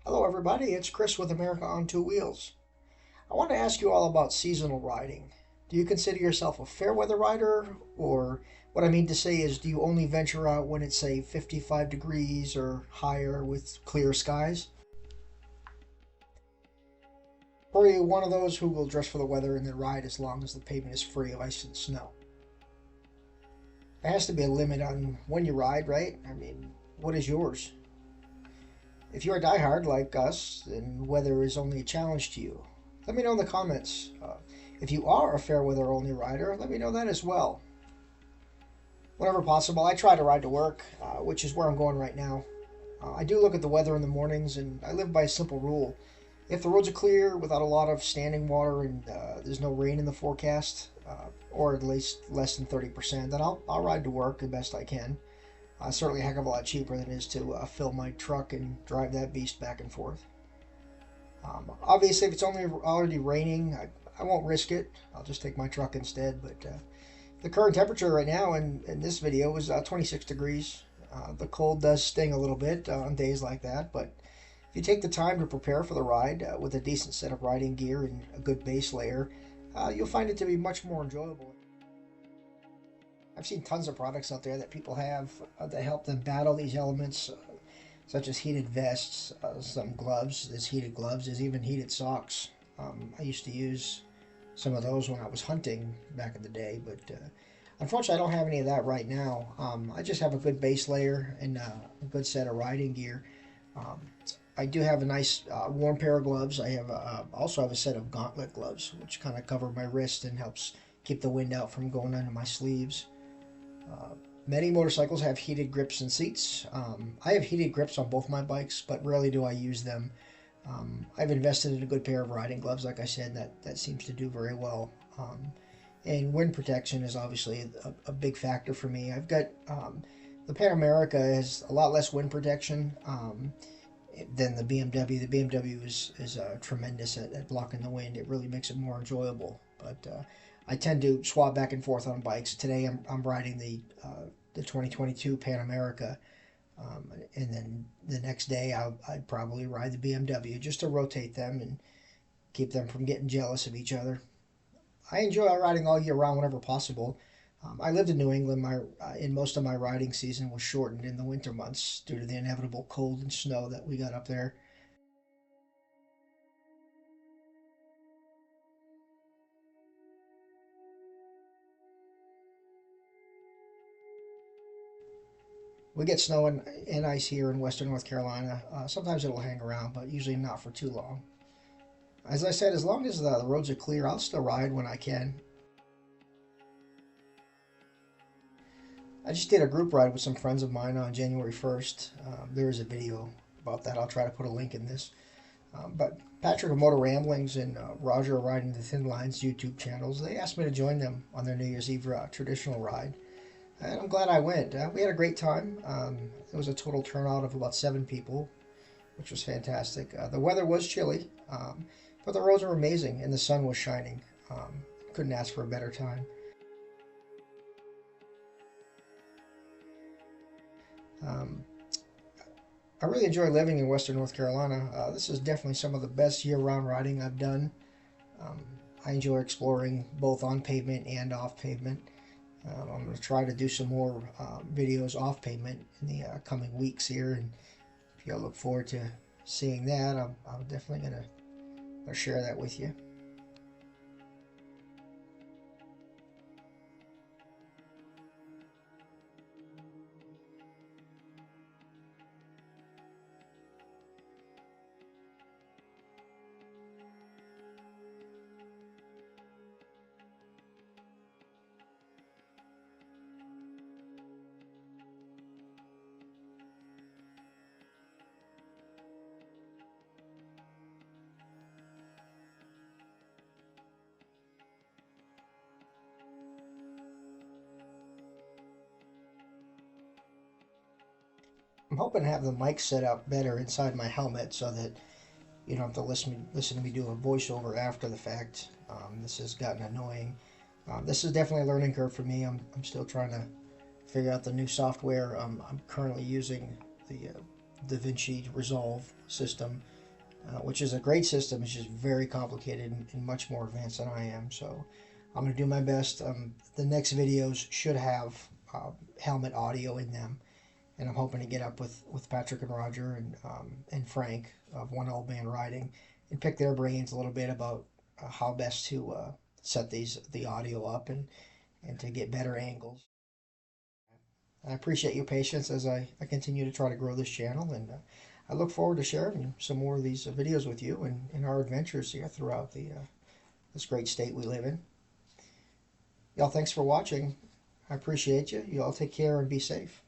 Hello, everybody. It's Chris with America on Two Wheels. I want to ask you all about seasonal riding. Do you consider yourself a fair weather rider? Or what I mean to say is, do you only venture out when it's, say, 55 degrees or higher with clear skies? Or are you one of those who will dress for the weather and then ride as long as the pavement is free of ice and snow? There has to be a limit on when you ride, right? I mean, what is yours? If you're a diehard like us, then weather is only a challenge to you. Let me know in the comments. If you are a fair weather only rider, let me know that as well. Whenever possible, I try to ride to work, which is where I'm going right now. I do look at the weather in the mornings, and I live by a simple rule. If the roads are clear without a lot of standing water and there's no rain in the forecast, or at least less than 30%, then I'll ride to work the best I can. Certainly a heck of a lot cheaper than it is to fill my truck and drive that beast back and forth. Obviously, if it's only already raining, I won't risk it. I'll just take my truck instead. But the current temperature right now in this video is 26 degrees. The cold does sting a little bit on days like that, but if you take the time to prepare for the ride with a decent set of riding gear and a good base layer, you'll find it to be much more enjoyable. I've seen tons of products out there that people have that help them battle these elements, such as heated vests, some gloves. There's heated gloves. There's even heated socks. I used to use some of those when I was hunting back in the day, but unfortunately, I don't have any of that right now. I just have a good base layer and a good set of riding gear. Um, I do have a nice warm pair of gloves. I have also have a set of gauntlet gloves, which kind of cover my wrist and helps keep the wind out from going under my sleeves. Uh, Many motorcycles have heated grips and seats. I have heated grips on both my bikes, but rarely do I use them. I've invested in a good pair of riding gloves, like I said, that seems to do very well. And wind protection is obviously a big factor for me. I've got the Pan America has a lot less wind protection than the BMW. The BMW is tremendous at blocking the wind. It really makes it more enjoyable. But I tend to swap back and forth on bikes. Today I'm riding the 2022 Pan America, and then the next day I'd probably ride the BMW just to rotate them and keep them from getting jealous of each other. I enjoy riding all year round whenever possible. I lived in New England. In most of my riding season was shortened in the winter months due to the inevitable cold and snow that we got up there. We get snow and ice here in western North Carolina. Sometimes it'll hang around, but usually not for too long. As I said, as long as the roads are clear, I'll still ride when I can. I just did a group ride with some friends of mine on January 1st. There is a video about that. I'll try to put a link in this. But Patrick of Motor Ramblings and Roger of Riding the Thin Lines YouTube channels, they asked me to join them on their New Year's Eve traditional ride. And I'm glad I went. We had a great time. It was a total turnout of about 7 people, which was fantastic. The weather was chilly, but the roads were amazing and the sun was shining. Couldn't ask for a better time. Um, I really enjoy living in Western North Carolina. This is definitely some of the best year-round riding I've done. Um, I enjoy exploring both on pavement and off pavement. I'm going to try to do some more videos off pavement in the coming weeks here, and if you look forward to seeing that, I'm definitely going to share that with you. I'm hoping to have the mic set up better inside my helmet so that you don't have to listen to me do a voiceover after the fact. This has gotten annoying. This is definitely a learning curve for me. I'm still trying to figure out the new software. I'm currently using the DaVinci Resolve system, which is a great system. It's just very complicated and much more advanced than I am. So I'm going to do my best. The next videos should have helmet audio in them, and I'm hoping to get up with Patrick and Roger and Frank of One Old Man Riding and pick their brains a little bit about how best to set the audio up and to get better angles. I appreciate your patience as I continue to try to grow this channel, and I look forward to sharing some more of these videos with you and our adventures here throughout this great state we live in. Y'all, thanks for watching. I appreciate you. You all take care and be safe.